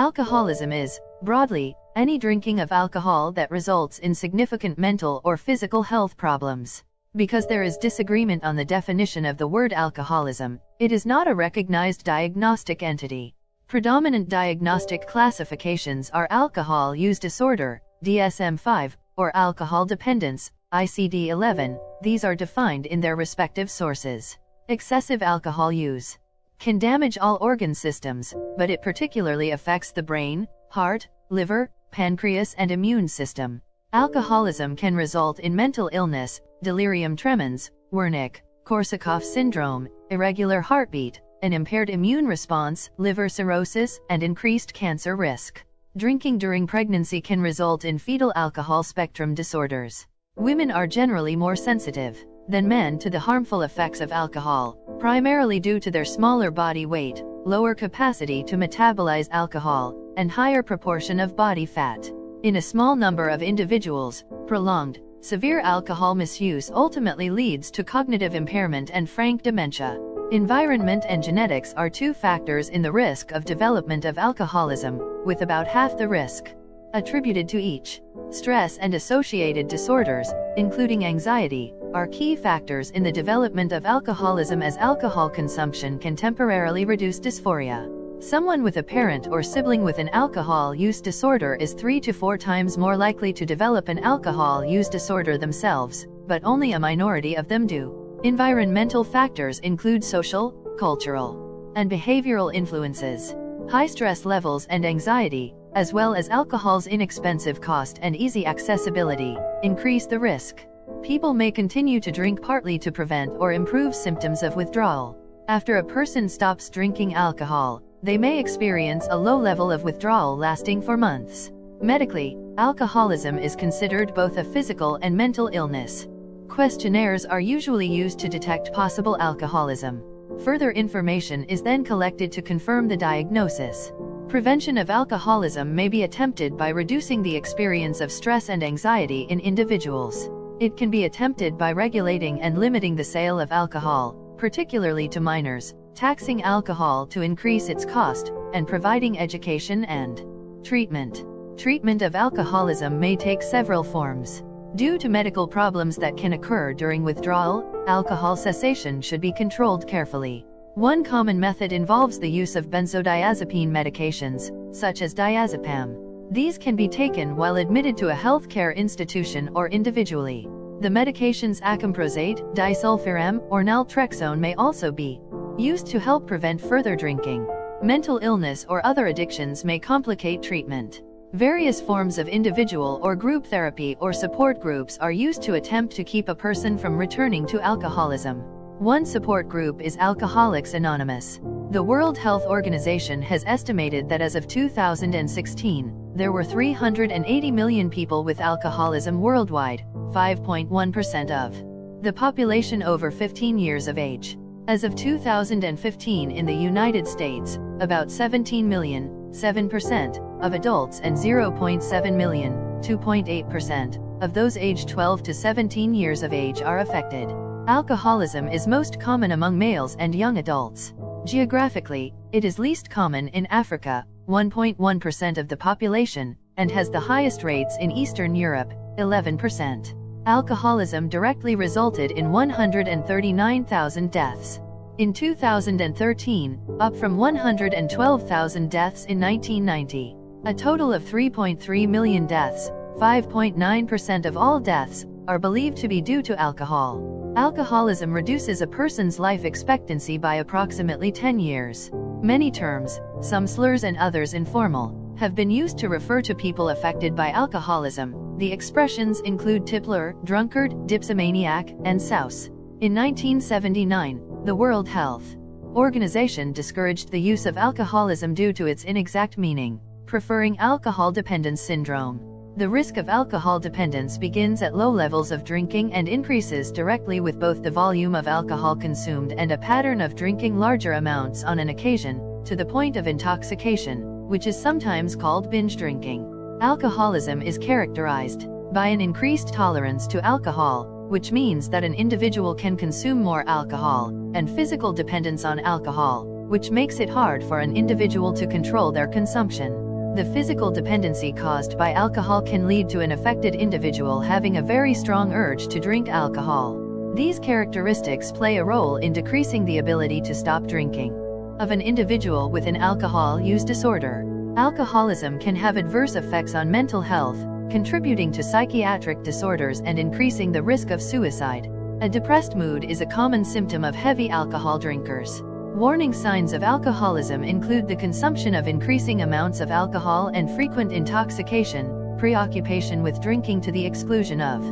Alcoholism is, broadly, any drinking of alcohol that results in significant mental or physical health problems. Because there is disagreement on the definition of the word alcoholism, it is not a recognized diagnostic entity. Predominant diagnostic classifications are alcohol use disorder, DSM-5, or alcohol dependence, ICD-11. These are defined in their respective sources. Excessive alcohol use can damage all organ systems, but it particularly affects the brain, heart, liver, pancreas, and immune system. Alcoholism can result in mental illness, delirium tremens, Wernicke-Korsakoff syndrome, irregular heartbeat, an impaired immune response, liver cirrhosis, and increased cancer risk. Drinking during pregnancy can result in fetal alcohol spectrum disorders. Women are generally more sensitive than men to the harmful effects of alcohol, primarily due to their smaller body weight, lower capacity to metabolize alcohol, and higher proportion of body fat. In a small number of individuals, prolonged, severe alcohol misuse ultimately leads to cognitive impairment and frank dementia. Environment and genetics are two factors in the risk of development of alcoholism, with about half the risk attributed to each. Stress and associated disorders, including anxiety, are key factors in the development of alcoholism, as alcohol consumption can temporarily reduce dysphoria. Someone with a parent or sibling with an alcohol use disorder is 3 to 4 times more likely to develop an alcohol use disorder themselves, but only a minority of them do. Environmental factors include social, cultural, and behavioral influences. High stress levels and anxiety, as well as alcohol's inexpensive cost and easy accessibility, increase the risk. People may continue to drink partly to prevent or improve symptoms of withdrawal. After a person stops drinking alcohol, they may experience a low level of withdrawal lasting for months. Medically, alcoholism is considered both a physical and mental illness. Questionnaires are usually used to detect possible alcoholism. Further information is then collected to confirm the diagnosis. Prevention of alcoholism may be attempted by reducing the experience of stress and anxiety in individuals. It can be attempted by regulating and limiting the sale of alcohol, particularly to minors, taxing alcohol to increase its cost, and providing education and treatment. Treatment of alcoholism may take several forms. Due to medical problems that can occur during withdrawal, alcohol cessation should be controlled carefully. One common method involves the use of benzodiazepine medications, such as diazepam. These can be taken while admitted to a healthcare institution or individually. The medications acamprosate, disulfiram, or naltrexone may also be used to help prevent further drinking. Mental illness or other addictions may complicate treatment. Various forms of individual or group therapy or support groups are used to attempt to keep a person from returning to alcoholism. One support group is Alcoholics Anonymous. The World Health Organization has estimated that as of 2016, there were 380 million people with alcoholism worldwide, 5.1% of the population over 15 years of age. As of 2015 in the United States, about 17 million, 7%, of adults and 0.7 million, 2.8%, of those aged 12 to 17 years of age are affected. Alcoholism is most common among males and young adults. Geographically, it is least common in Africa, 1.1% of the population, and has the highest rates in Eastern Europe, 11%. Alcoholism directly resulted in 139,000 deaths in 2013, up from 112,000 deaths in 1990. A total of 3.3 million deaths, 5.9% of all deaths, are believed to be due to alcohol. Alcoholism reduces a person's life expectancy by approximately 10 years. Many terms, some slurs and others informal, have been used to refer to people affected by alcoholism. The expressions include tippler, drunkard, dipsomaniac, and souse. In 1979, the World Health Organization discouraged the use of alcoholism due to its inexact meaning, preferring alcohol dependence syndrome. The risk of alcohol dependence begins at low levels of drinking and increases directly with both the volume of alcohol consumed and a pattern of drinking larger amounts on an occasion, to the point of intoxication, which is sometimes called binge drinking. Alcoholism is characterized by an increased tolerance to alcohol, which means that an individual can consume more alcohol, and physical dependence on alcohol, which makes it hard for an individual to control their consumption. The physical dependency caused by alcohol can lead to an affected individual having a very strong urge to drink alcohol. These characteristics play a role in decreasing the ability to stop drinking. Of an individual with an alcohol use disorder, alcoholism can have adverse effects on mental health, contributing to psychiatric disorders and increasing the risk of suicide. A depressed mood is a common symptom of heavy alcohol drinkers. Warning signs of alcoholism include the consumption of increasing amounts of alcohol and frequent intoxication, preoccupation with drinking to the exclusion of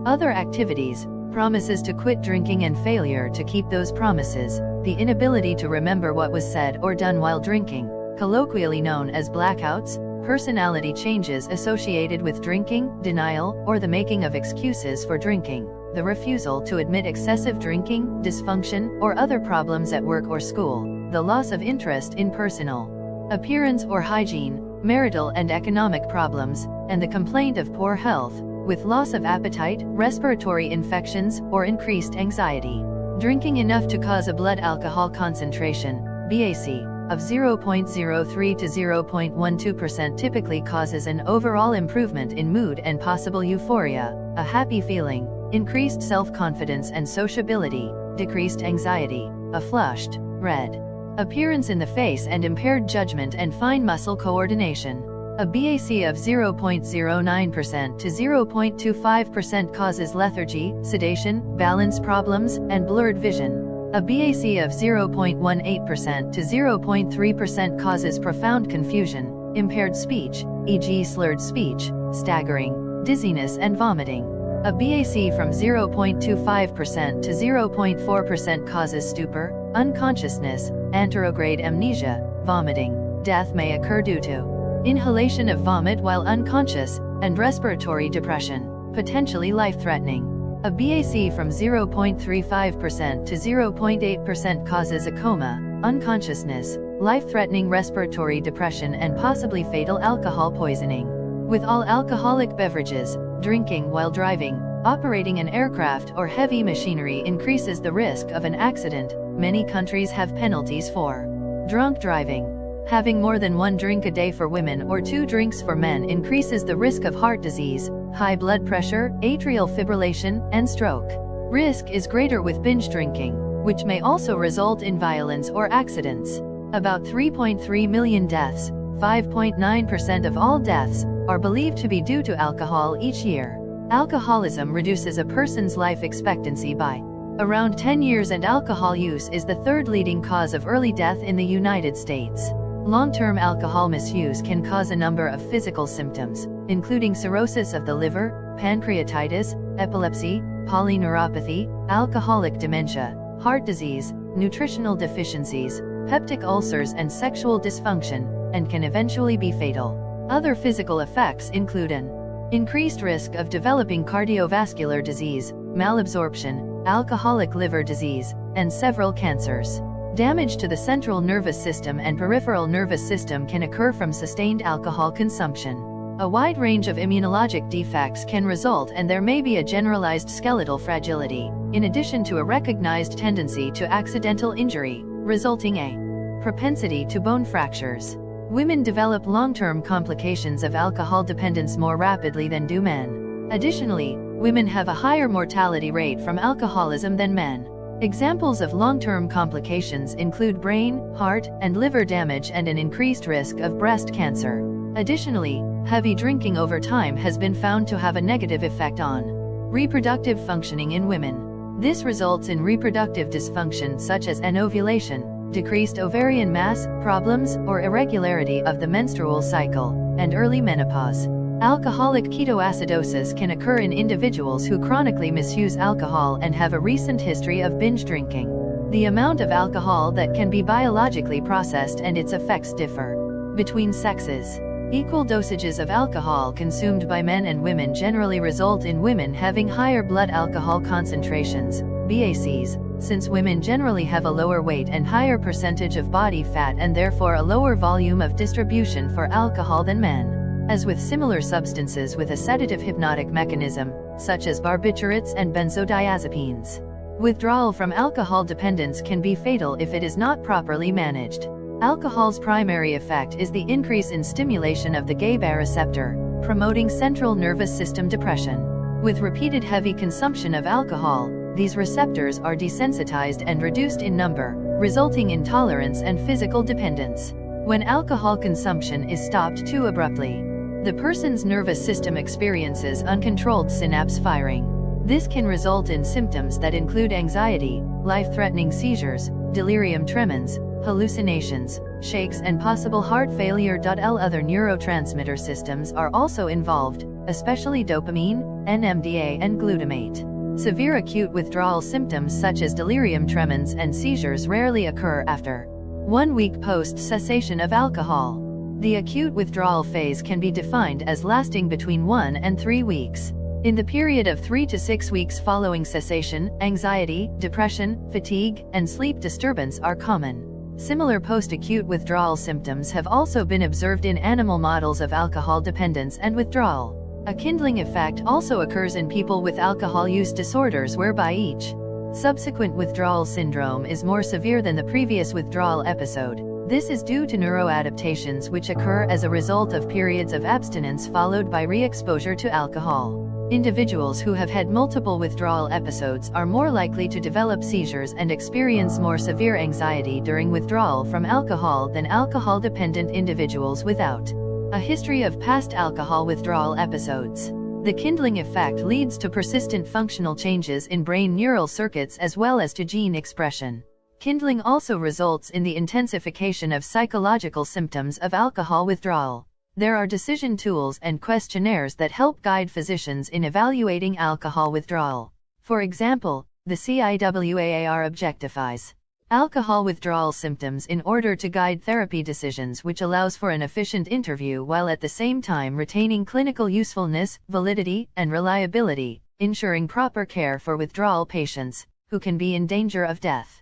other activities, promises to quit drinking and failure to keep those promises, the inability to remember what was said or done while drinking, colloquially known as blackouts, personality changes associated with drinking, denial, or the making of excuses for drinking, the refusal to admit excessive drinking, dysfunction, or other problems at work or school, the loss of interest in personal appearance or hygiene, marital and economic problems, and the complaint of poor health, with loss of appetite, respiratory infections, or increased anxiety. Drinking enough to cause a blood alcohol concentration, BAC, of 0.03 to 0.12% typically causes an overall improvement in mood and possible euphoria, a happy feeling, increased self-confidence and sociability, decreased anxiety, a flushed, red appearance in the face and impaired judgment and fine muscle coordination. A BAC of 0.09% to 0.25% causes lethargy, sedation, balance problems, and blurred vision. A BAC of 0.18% to 0.3% causes profound confusion, impaired speech, e.g. slurred speech, staggering, dizziness and vomiting. A BAC from 0.25% to 0.4% causes stupor, unconsciousness, anterograde amnesia, vomiting. Death may occur due to inhalation of vomit while unconscious, and respiratory depression, potentially life-threatening. A BAC from 0.35% to 0.8% causes a coma, unconsciousness, life-threatening respiratory depression and possibly fatal alcohol poisoning. With all alcoholic beverages, drinking while driving, operating an aircraft or heavy machinery increases the risk of an accident. Many countries have penalties for drunk driving. Having more than one drink a day for women or 2 drinks for men increases the risk of heart disease, high blood pressure, atrial fibrillation, and stroke. Risk is greater with binge drinking, which may also result in violence or accidents. About 3.3 million deaths, 5.9% of all deaths, are believed to be due to alcohol each year. Alcoholism reduces a person's life expectancy by around 10 years, and alcohol use is the 3rd leading cause of early death in the United States. Long-term alcohol misuse can cause a number of physical symptoms, including cirrhosis of the liver, pancreatitis, epilepsy, polyneuropathy, alcoholic dementia, heart disease, nutritional deficiencies, peptic ulcers and sexual dysfunction, and can eventually be fatal. Other physical effects include an increased risk of developing cardiovascular disease, malabsorption, alcoholic liver disease, and several cancers. Damage to the central nervous system and peripheral nervous system can occur from sustained alcohol consumption. A wide range of immunologic defects can result, and there may be a generalized skeletal fragility, in addition to a recognized tendency to accidental injury, resulting a propensity to bone fractures. Women develop long-term complications of alcohol dependence more rapidly than do men. Additionally, women have a higher mortality rate from alcoholism than men. Examples of long-term complications include brain, heart, and liver damage and an increased risk of breast cancer. Additionally, heavy drinking over time has been found to have a negative effect on reproductive functioning in women. This results in reproductive dysfunction such as anovulation, decreased ovarian mass, problems or irregularity of the menstrual cycle, and early menopause. Alcoholic ketoacidosis can occur in individuals who chronically misuse alcohol and have a recent history of binge drinking. The amount of alcohol that can be biologically processed and its effects differ between sexes. Equal dosages of alcohol consumed by men and women generally result in women having higher blood alcohol concentrations, BACs, since women generally have a lower weight and higher percentage of body fat and therefore a lower volume of distribution for alcohol than men. As with similar substances with a sedative hypnotic mechanism, such as barbiturates and benzodiazepines, withdrawal from alcohol dependence can be fatal if it is not properly managed. Alcohol's primary effect is the increase in stimulation of the GABA receptor, promoting central nervous system depression. With repeated heavy consumption of alcohol, these receptors are desensitized and reduced in number, resulting in tolerance and physical dependence. When alcohol consumption is stopped too abruptly, the person's nervous system experiences uncontrolled synapse firing. This can result in symptoms that include anxiety, life-threatening seizures, delirium tremens, hallucinations, shakes, and possible heart failure. Other neurotransmitter systems are also involved, especially dopamine, NMDA, and glutamate. Severe acute withdrawal symptoms such as delirium tremens and seizures rarely occur after 1 week post-cessation of alcohol. The acute withdrawal phase can be defined as lasting between 1 and 3 weeks. In the period of 3 to 6 weeks following cessation, anxiety, depression, fatigue, and sleep disturbance are common. Similar post-acute withdrawal symptoms have also been observed in animal models of alcohol dependence and withdrawal. A kindling effect also occurs in people with alcohol use disorders whereby each subsequent withdrawal syndrome is more severe than the previous withdrawal episode. This is due to neuroadaptations which occur as a result of periods of abstinence followed by re-exposure to alcohol. Individuals who have had multiple withdrawal episodes are more likely to develop seizures and experience more severe anxiety during withdrawal from alcohol than alcohol-dependent individuals without a history of past alcohol withdrawal episodes. The kindling effect leads to persistent functional changes in brain neural circuits as well as to gene expression. Kindling also results in the intensification of psychological symptoms of alcohol withdrawal. There are decision tools and questionnaires that help guide physicians in evaluating alcohol withdrawal. For example, the CIWAAR objectifies alcohol withdrawal symptoms in order to guide therapy decisions, which allows for an efficient interview while at the same time retaining clinical usefulness, validity, and reliability, ensuring proper care for withdrawal patients, who can be in danger of death.